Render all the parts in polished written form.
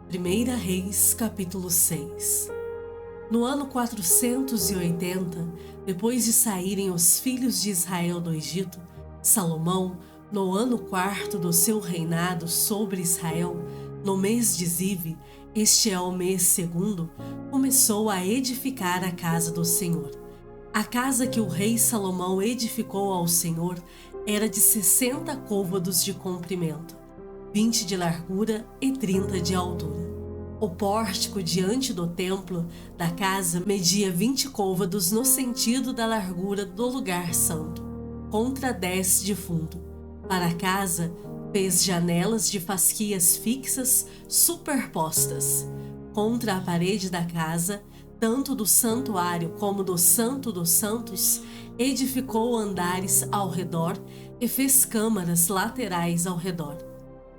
1 Reis, capítulo 6. No ano 480, depois de saírem os filhos de Israel do Egito, Salomão, no ano quarto do seu reinado sobre Israel, no mês de Zive, este é o mês segundo, começou a edificar a casa do Senhor. A casa que o rei Salomão edificou ao Senhor era de 60 côvados de comprimento, 20 de largura e 30 de altura. O pórtico diante do templo da casa media 20 côvados no sentido da largura do lugar santo, contra 10 de fundo. Para a casa, fez janelas de fasquias fixas superpostas. Contra a parede da casa, tanto do santuário como do Santo dos Santos, edificou andares ao redor e fez câmaras laterais ao redor.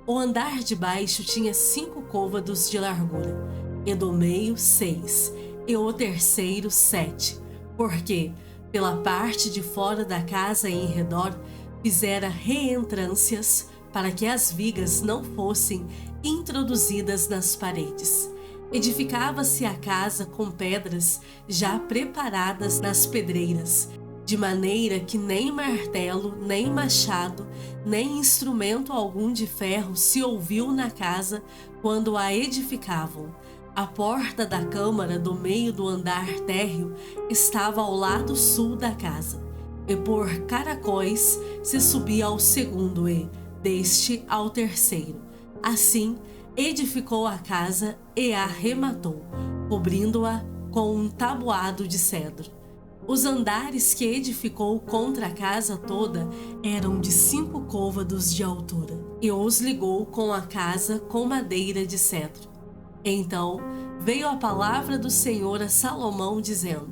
O andar de baixo tinha 5 côvados de largura, e do meio 6, e o terceiro 7, porque, pela parte de fora da casa em redor, fizera reentrâncias para que as vigas não fossem introduzidas nas paredes. Edificava-se a casa com pedras já preparadas nas pedreiras, de maneira que nem martelo, nem machado, nem instrumento algum de ferro se ouviu na casa quando a edificavam. A porta da câmara do meio do andar térreo estava ao lado sul da casa, e por caracóis se subia ao segundo e, deste ao terceiro. Assim, edificou a casa e a rematou, cobrindo-a com um tabuado de cedro. Os andares que edificou contra a casa toda eram de 5 côvados de altura, e os ligou com a casa com madeira de cedro. Então veio a palavra do Senhor a Salomão, dizendo: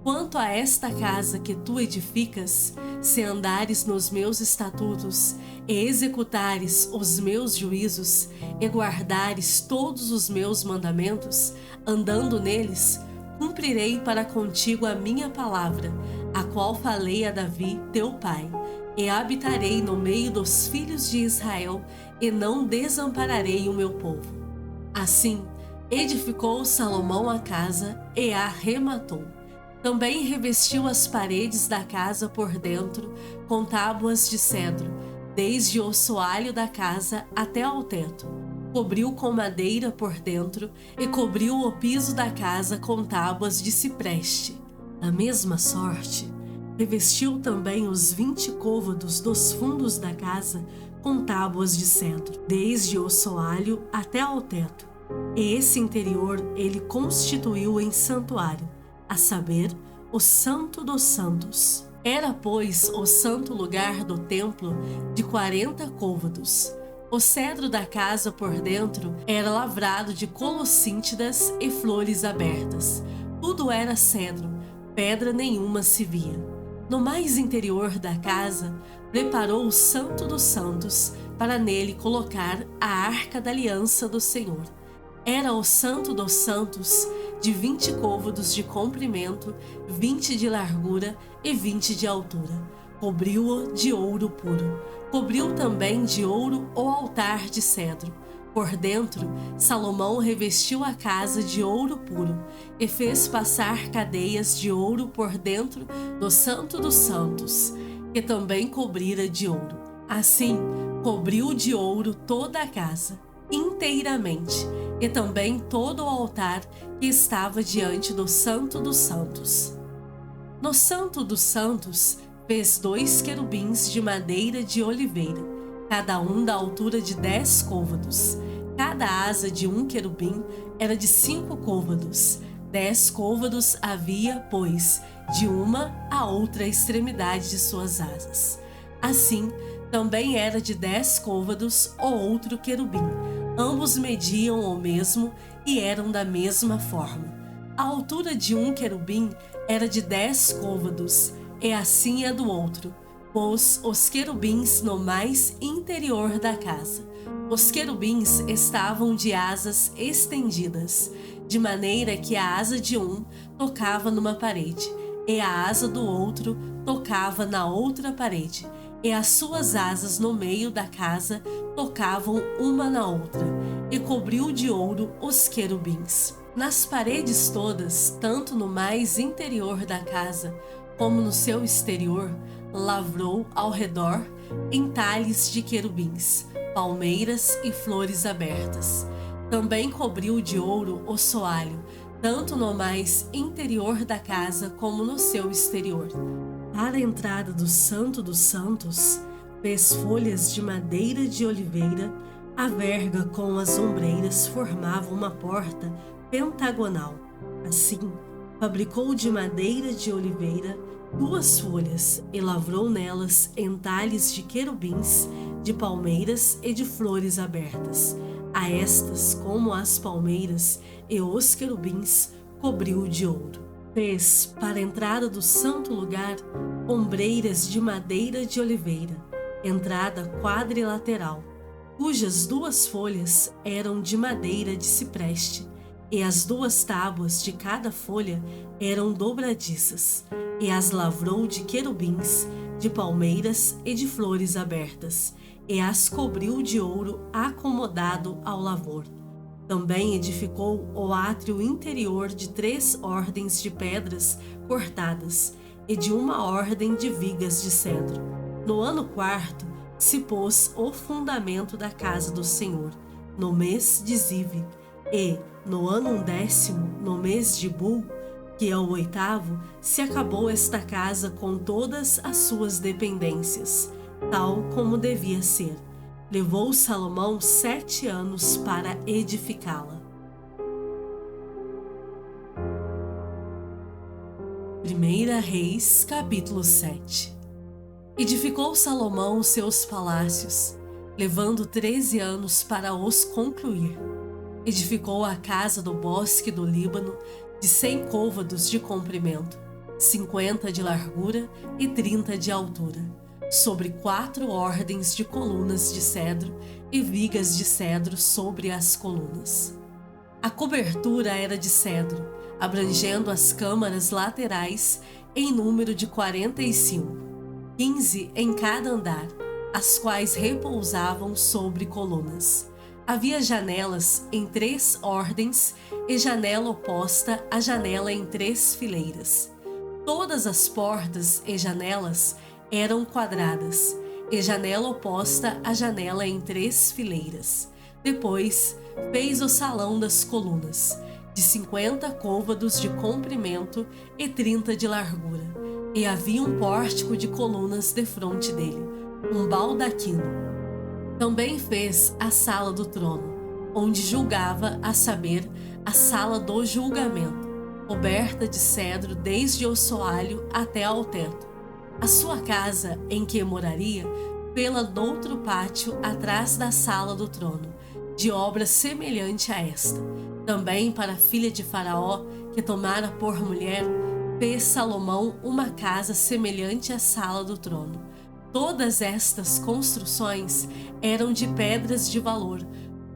Quanto a esta casa que tu edificas, se andares nos meus estatutos, e executares os meus juízos, e guardares todos os meus mandamentos, andando neles, cumprirei para contigo a minha palavra, a qual falei a Davi, teu pai, e habitarei no meio dos filhos de Israel, e não desampararei o meu povo. Assim, edificou Salomão a casa e a rematou. Também revestiu as paredes da casa por dentro com tábuas de cedro, desde o soalho da casa até ao teto. Cobriu com madeira por dentro e cobriu o piso da casa com tábuas de cipreste. Da mesma sorte, revestiu também os 20 côvados dos fundos da casa com tábuas de cedro, desde o soalho até ao teto. E esse interior ele constituiu em santuário, a saber, o Santo dos Santos. Era, pois, o santo lugar do templo de 40 côvados. O cedro da casa por dentro era lavrado de colossíntidas e flores abertas. Tudo era cedro, pedra nenhuma se via. No mais interior da casa, preparou o Santo dos Santos para nele colocar a arca da aliança do Senhor. Era o Santo dos Santos de 20 côvados de comprimento, 20 de largura e 20 de altura. Cobriu-o de ouro puro. Cobriu também de ouro o altar de cedro. Por dentro, Salomão revestiu a casa de ouro puro e fez passar cadeias de ouro por dentro do Santo dos Santos, que também cobrira de ouro. Assim, cobriu de ouro toda a casa, inteiramente, e também todo o altar que estava diante do Santo dos Santos. No Santo dos Santos, fez 2 querubins de madeira de oliveira, cada um da altura de 10 côvados. Cada asa de um querubim era de 5 côvados. 10 côvados havia, pois, de uma à outra extremidade de suas asas. Assim, também era de 10 côvados o outro querubim. Ambos mediam o mesmo e eram da mesma forma. A altura de um querubim era de 10 côvados, e assim a do outro. Pôs os querubins no mais interior da casa. Os querubins estavam de asas estendidas, de maneira que a asa de um tocava numa parede, e a asa do outro tocava na outra parede, e as suas asas no meio da casa tocavam uma na outra, e cobriu de ouro os querubins. Nas paredes todas, tanto no mais interior da casa como no seu exterior, lavrou ao redor entalhes de querubins, palmeiras e flores abertas. Também cobriu de ouro o soalho, tanto no mais interior da casa como no seu exterior. Para a entrada do Santo dos Santos, fez folhas de madeira de oliveira. A verga com as ombreiras formava uma porta pentagonal. Assim, fabricou de madeira de oliveira 2 folhas e lavrou nelas entalhes de querubins, de palmeiras e de flores abertas. A estas, como as palmeiras e os querubins, cobriu de ouro. Fez, para a entrada do santo lugar, ombreiras de madeira de oliveira, entrada quadrilateral, cujas 2 folhas eram de madeira de cipreste, e as 2 tábuas de cada folha eram dobradiças, e as lavrou de querubins, de palmeiras e de flores abertas, e as cobriu de ouro acomodado ao lavor. Também edificou o átrio interior de 3 ordens de pedras cortadas e de 1 ordem de vigas de cedro. No ano 4º se pôs o fundamento da casa do Senhor, no mês de Zive, e no ano 10º, no mês de Bul, que é o 8º, se acabou esta casa com todas as suas dependências, tal como devia ser. Levou Salomão 7 anos para edificá-la. 1 Reis, capítulo 7. Edificou Salomão os seus palácios, levando 13 anos para os concluir. Edificou a casa do bosque do Líbano, de 100 côvados de comprimento, 50 de largura e 30 de altura, sobre 4 ordens de colunas de cedro e vigas de cedro sobre as colunas. A cobertura era de cedro, abrangendo as câmaras laterais em número de 45, 15 em cada andar, as quais repousavam sobre colunas. Havia janelas em 3 ordens e janela oposta à janela em 3 fileiras. Todas as portas e janelas eram quadradas, e janela oposta à janela em 3 fileiras. Depois fez o salão das colunas, de 50 côvados de comprimento e 30 de largura, e havia um pórtico de colunas defronte dele, um baldaquino. Também fez a sala do trono, onde julgava, a saber, a sala do julgamento, coberta de cedro desde o soalho até ao teto. A sua casa, em que moraria, pela noutro pátio atrás da sala do trono, de obra semelhante a esta. Também para a filha de Faraó, que tomara por mulher, fez Salomão uma casa semelhante à sala do trono. Todas estas construções eram de pedras de valor,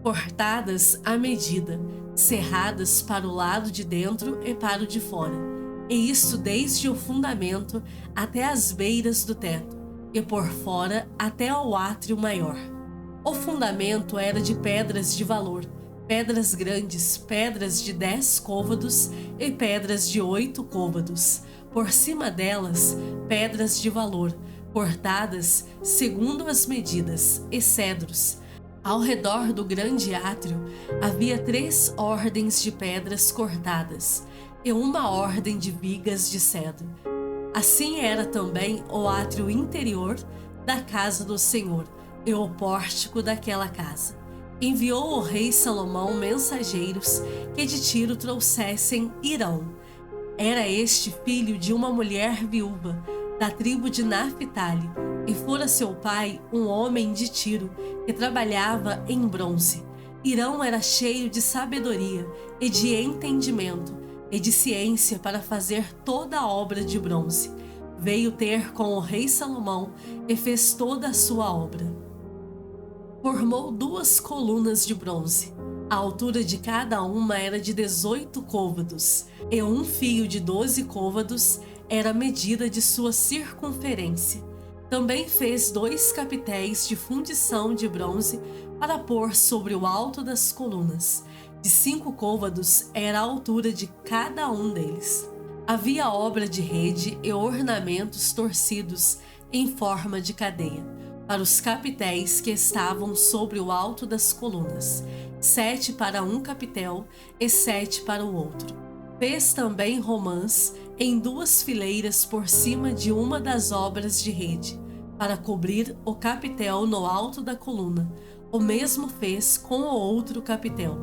cortadas à medida, cerradas para o lado de dentro e para o de fora, e isto desde o fundamento até as beiras do teto, e por fora até ao átrio maior. O fundamento era de pedras de valor, pedras grandes, pedras de 10 côvados e pedras de 8 côvados. Por cima delas, pedras de valor, cortadas segundo as medidas, e cedros. Ao redor do grande átrio havia 3 ordens de pedras cortadas e 1 ordem de vigas de cedro. Assim era também o átrio interior da casa do Senhor e o pórtico daquela casa. Enviou o rei Salomão mensageiros que de Tiro trouxessem Hirão. Era este filho de uma mulher viúva da tribo de Naphtali, e fora seu pai um homem de Tiro que trabalhava em bronze. Hirão era cheio de sabedoria e de entendimento e de ciência para fazer toda a obra de bronze. Veio ter com o rei Salomão e fez toda a sua obra. Formou 2 colunas de bronze. A altura de cada uma era de 18 côvados, e um fio de 12 côvados era a medida de sua circunferência. Também fez 2 capitéis de fundição de bronze para pôr sobre o alto das colunas. De 5 côvados era a altura de cada um deles. Havia obra de rede e ornamentos torcidos em forma de cadeia, para os capitéis que estavam sobre o alto das colunas, 7 para um capitel e 7 para o outro. Fez também romãs em 2 fileiras por cima de uma das obras de rede, para cobrir o capitel no alto da coluna. O mesmo fez com o outro capitel.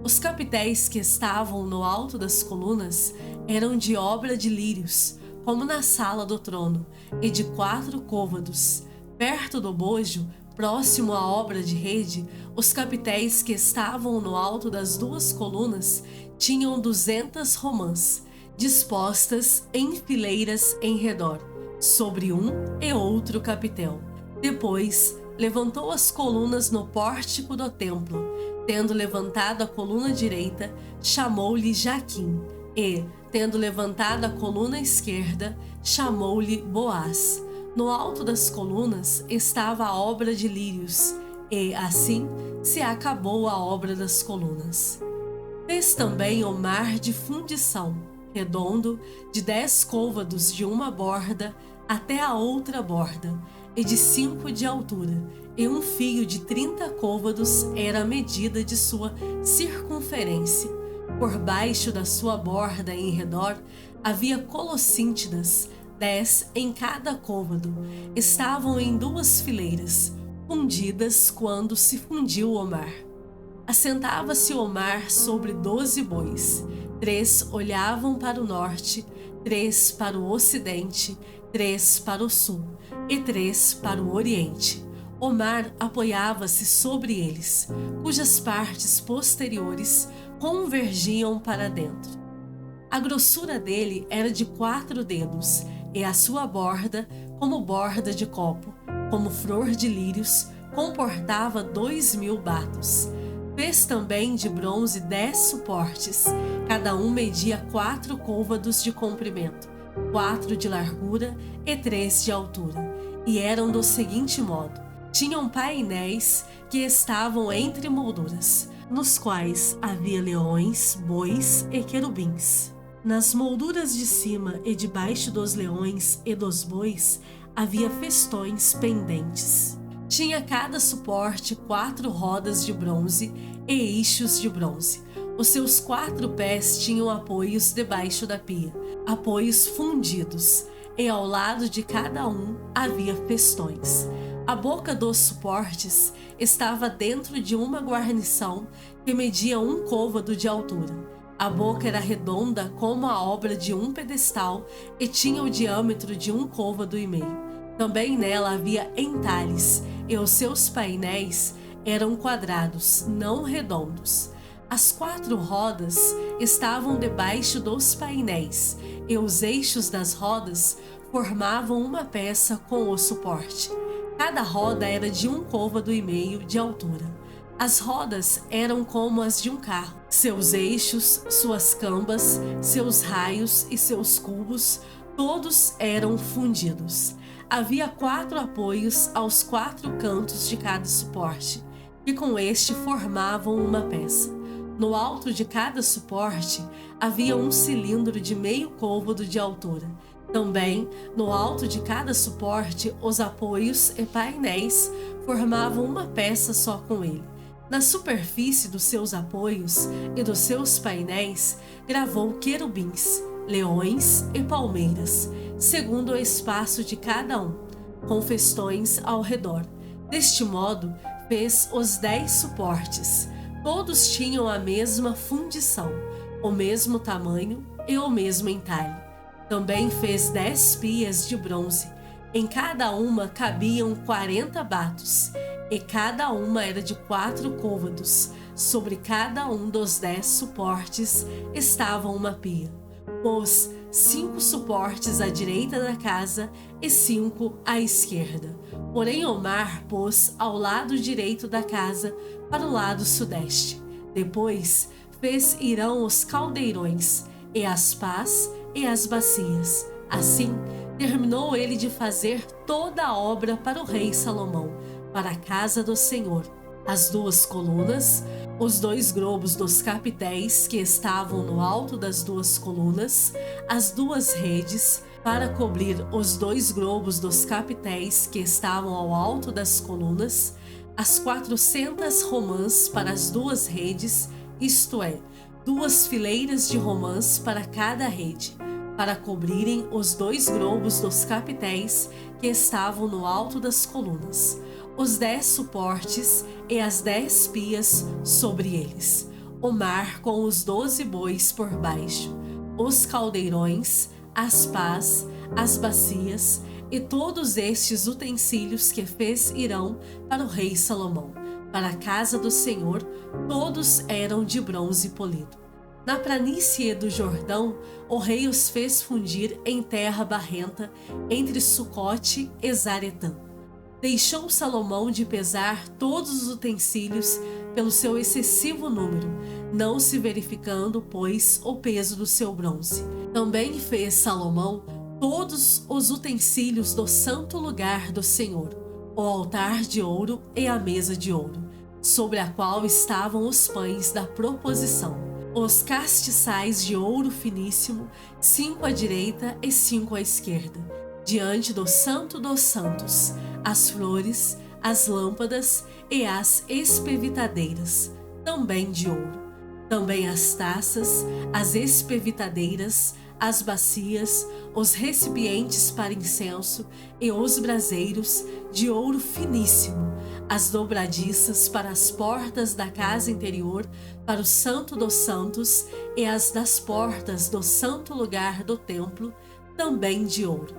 Os capitéis que estavam no alto das colunas eram de obra de lírios, como na sala do trono, e de 4 côvados. Perto do bojo, próximo à obra de rede, os capitéis que estavam no alto das 2 colunas tinham 200 romãs, dispostas em fileiras em redor, sobre um e outro capitel. Depois, levantou as colunas no pórtico do templo. Tendo levantado a coluna direita, chamou-lhe Jaquim, e, tendo levantado a coluna esquerda, chamou-lhe Boaz. No alto das colunas estava a obra de lírios, e, assim, se acabou a obra das colunas. Fez também o mar de fundição, redondo, de 10 côvados de uma borda até a outra borda, e de 5 de altura, e um fio de 30 côvados era a medida de sua circunferência. Por baixo da sua borda em redor havia colossíntidas, 10 em cada côvado. Estavam em 2 fileiras, fundidas quando se fundiu o mar. Assentava-se o mar sobre 12 bois. 3 olhavam para o norte, 3 para o ocidente, 3 para o sul e 3 para o oriente. O mar apoiava-se sobre eles, cujas partes posteriores convergiam para dentro. A grossura dele era de 4 dedos, e a sua borda, como borda de copo, como flor de lírios, comportava 2.000 batos. Fez também de bronze 10 suportes, cada um media 4 côvados de comprimento, 4 de largura e 3 de altura, e eram do seguinte modo: tinham painéis que estavam entre molduras, nos quais havia leões, bois e querubins. Nas molduras de cima e debaixo dos leões e dos bois havia festões pendentes. Tinha cada suporte 4 rodas de bronze e eixos de bronze. Os seus 4 pés tinham apoios debaixo da pia, apoios fundidos, e ao lado de cada um havia festões. A boca dos suportes estava dentro de uma guarnição que media 1 côvado de altura. A boca era redonda como a obra de um pedestal e tinha o diâmetro de 1 côvado e meio. Também nela havia entalhes, e os seus painéis eram quadrados, não redondos. As 4 rodas estavam debaixo dos painéis, e os eixos das rodas formavam uma peça com o suporte. Cada roda era de 1 côvado e meio de altura. As rodas eram como as de um carro. Seus eixos, suas cambas, seus raios e seus cubos, todos eram fundidos. Havia 4 apoios aos 4 cantos de cada suporte, que com este formavam uma peça. No alto de cada suporte havia um cilindro de meio côvado de altura. Também, no alto de cada suporte, os apoios e painéis formavam uma peça só com ele. Na superfície dos seus apoios e dos seus painéis gravou querubins, leões e palmeiras, segundo o espaço de cada um, com festões ao redor. Deste modo, fez os 10 suportes. Todos tinham a mesma fundição, o mesmo tamanho e o mesmo entalhe. Também fez 10 pias de bronze. Em cada uma cabiam 40 batos, e cada uma era de 4 côvados. Sobre cada um dos 10 suportes estava uma pia. Pôs 5 suportes à direita da casa e 5 à esquerda. Porém o mar pôs ao lado direito da casa, para o lado sudeste. Depois fez Irão os caldeirões, e as pás e as bacias. Assim, terminou ele de fazer toda a obra para o rei Salomão, para a casa do Senhor: as 2 colunas, os 2 globos dos capitéis que estavam no alto das 2 colunas, as 2 redes para cobrir os 2 globos dos capitéis que estavam ao alto das colunas, as 400 romãs para as 2 redes, isto é, 2 fileiras de romãs para cada rede, para cobrirem os 2 globos dos capitéis que estavam no alto das colunas, os 10 suportes e as 10 pias sobre eles, o mar com os 12 bois por baixo, os caldeirões, as pás, as bacias e todos estes utensílios que fez Hirão para o rei Salomão, para a casa do Senhor, todos eram de bronze polido. Na planície do Jordão, o rei os fez fundir em terra barrenta, entre Sucote e Zaretã. Deixou Salomão de pesar todos os utensílios pelo seu excessivo número, não se verificando, pois, o peso do seu bronze. Também fez Salomão todos os utensílios do santo lugar do Senhor, o altar de ouro e a mesa de ouro, sobre a qual estavam os pães da proposição, os castiçais de ouro finíssimo, 5 à direita e 5 à esquerda, diante do Santo dos Santos, as flores, as lâmpadas e as espevitadeiras, também de ouro. Também as taças, as espevitadeiras, as bacias, os recipientes para incenso e os braseiros de ouro finíssimo, as dobradiças para as portas da casa interior, para o Santo dos Santos e as das portas do santo lugar do templo, também de ouro.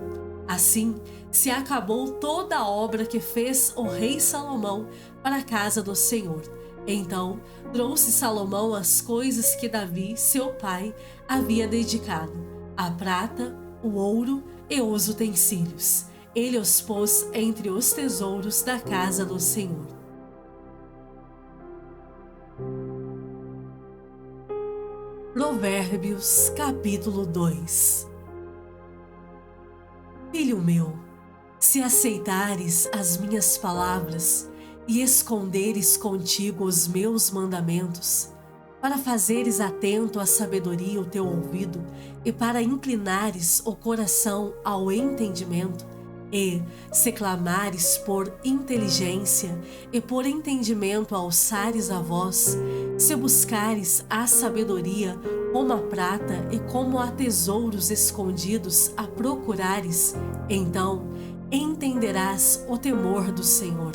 Assim se acabou toda a obra que fez o rei Salomão para a casa do Senhor. Então trouxe Salomão as coisas que Davi, seu pai, havia dedicado: a prata, o ouro e os utensílios. Ele os pôs entre os tesouros da casa do Senhor. Provérbios, capítulo 2. Filho meu, se aceitares as minhas palavras e esconderes contigo os meus mandamentos, para fazeres atento à sabedoria o teu ouvido e para inclinares o coração ao entendimento, e se clamares por inteligência e por entendimento alçares a voz, se buscares a sabedoria como a prata e como a tesouros escondidos a procurares, então entenderás o temor do Senhor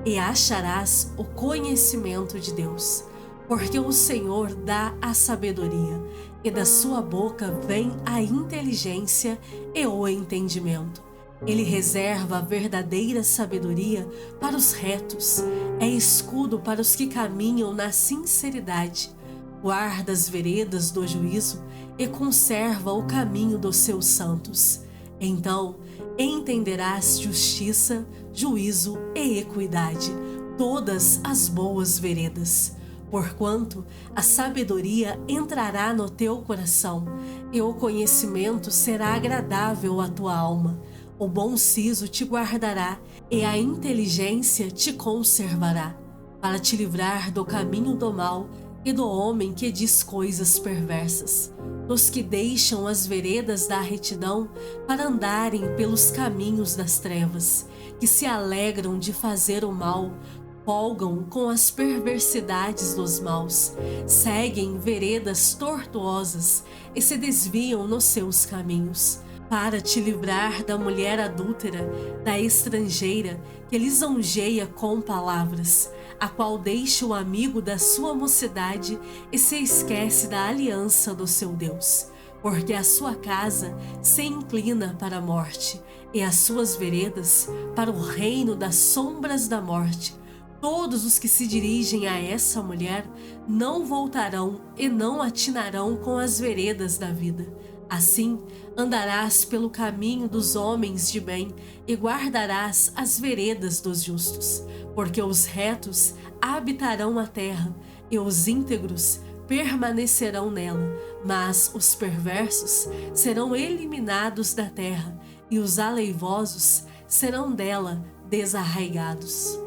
e acharás o conhecimento de Deus, porque o Senhor dá a sabedoria e da sua boca vem a inteligência e o entendimento. Ele reserva a verdadeira sabedoria para os retos, é escudo para os que caminham na sinceridade. Guarda as veredas do juízo e conserva o caminho dos seus santos. Então entenderás justiça, juízo e equidade, todas as boas veredas. Porquanto a sabedoria entrará no teu coração e o conhecimento será agradável à tua alma. O bom siso te guardará e a inteligência te conservará, para te livrar do caminho do mal e do homem que diz coisas perversas, dos que deixam as veredas da retidão para andarem pelos caminhos das trevas, que se alegram de fazer o mal, folgam com as perversidades dos maus, seguem veredas tortuosas e se desviam nos seus caminhos, para te livrar da mulher adúltera, da estrangeira que lisonjeia com palavras, a qual deixa o amigo da sua mocidade e se esquece da aliança do seu Deus, porque a sua casa se inclina para a morte e as suas veredas para o reino das sombras da morte. Todos os que se dirigem a essa mulher não voltarão e não atinarão com as veredas da vida. Assim andarás pelo caminho dos homens de bem e guardarás as veredas dos justos, porque os retos habitarão a terra e os íntegros permanecerão nela, mas os perversos serão eliminados da terra e os aleivosos serão dela desarraigados.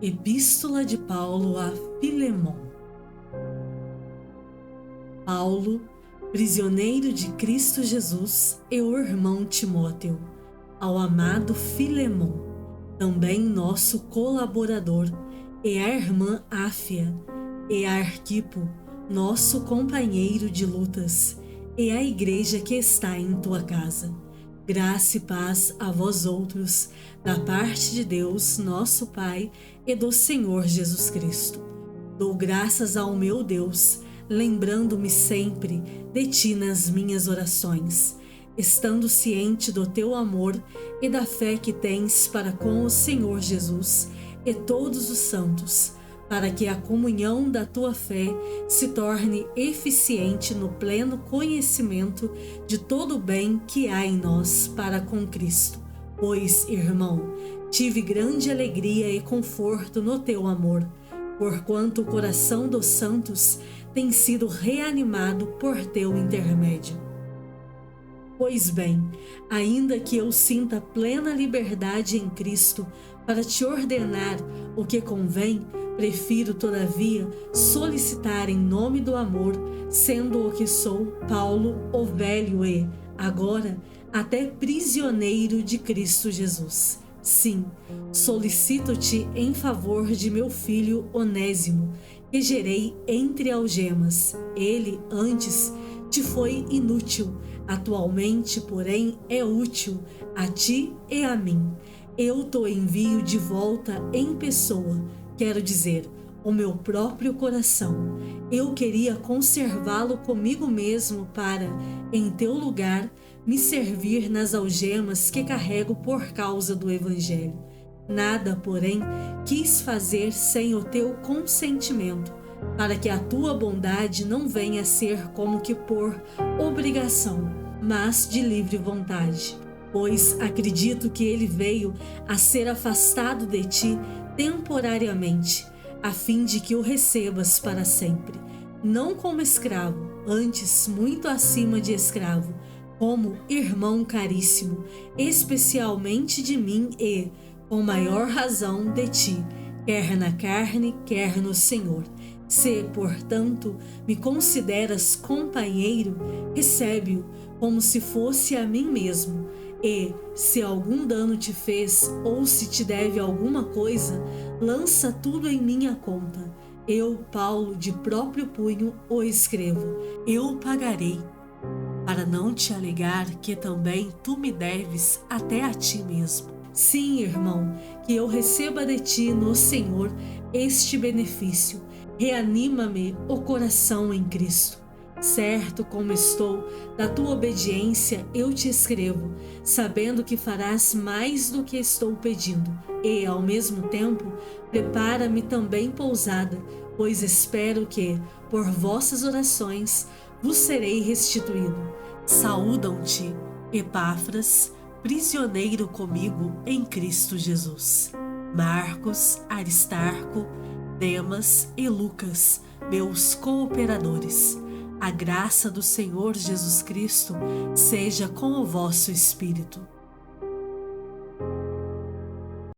Epístola de Paulo a Filemon. Paulo, prisioneiro de Cristo Jesus, e o irmão Timóteo, ao amado Filemon, também nosso colaborador, e a irmã Áfia, e a Arquipo, nosso companheiro de lutas, e a igreja que está em tua casa. Graça e paz a vós outros, da parte de Deus, nosso Pai, e do Senhor Jesus Cristo. Dou graças ao meu Deus, lembrando-me sempre de ti nas minhas orações, estando ciente do teu amor e da fé que tens para com o Senhor Jesus e todos os santos, para que a comunhão da tua fé se torne eficiente no pleno conhecimento de todo o bem que há em nós para com Cristo. Pois, irmão, tive grande alegria e conforto no teu amor, porquanto o coração dos santos tem sido reanimado por teu intermédio. Pois bem, ainda que eu sinta plena liberdade em Cristo para te ordenar o que convém, prefiro, todavia, solicitar em nome do amor, sendo o que sou, Paulo, o velho e, agora, até prisioneiro de Cristo Jesus. Sim, solicito-te em favor de meu filho Onésimo, que gerei entre algemas. Ele, antes, te foi inútil, atualmente, porém, é útil a ti e a mim. Eu te envio de volta em pessoa, quero dizer, o meu próprio coração. Eu queria conservá-lo comigo mesmo para, em teu lugar, me servir nas algemas que carrego por causa do Evangelho. Nada, porém, quis fazer sem o teu consentimento, para que a tua bondade não venha a ser como que por obrigação, mas de livre vontade. Pois acredito que ele veio a ser afastado de ti temporariamente, a fim de que o recebas para sempre, não como escravo, antes muito acima de escravo, como irmão caríssimo, especialmente de mim e, com maior razão, de ti, quer na carne, quer no Senhor. Se, portanto, me consideras companheiro, recebe-o como se fosse a mim mesmo. E, se algum dano te fez ou se te deve alguma coisa, lança tudo em minha conta. Eu, Paulo, de próprio punho, o escrevo. Eu pagarei, para não te alegar que também tu me deves até a ti mesmo. Sim, irmão, que eu receba de ti no Senhor este benefício. Reanima-me o coração em Cristo. Certo como estou da tua obediência, eu te escrevo, sabendo que farás mais do que estou pedindo, e, ao mesmo tempo, prepara-me também pousada, pois espero que, por vossas orações, vos serei restituído. Saúdam-te, Epáfras, prisioneiro comigo em Cristo Jesus. Marcos, Aristarco, Demas e Lucas, meus cooperadores. A graça do Senhor Jesus Cristo seja com o vosso espírito.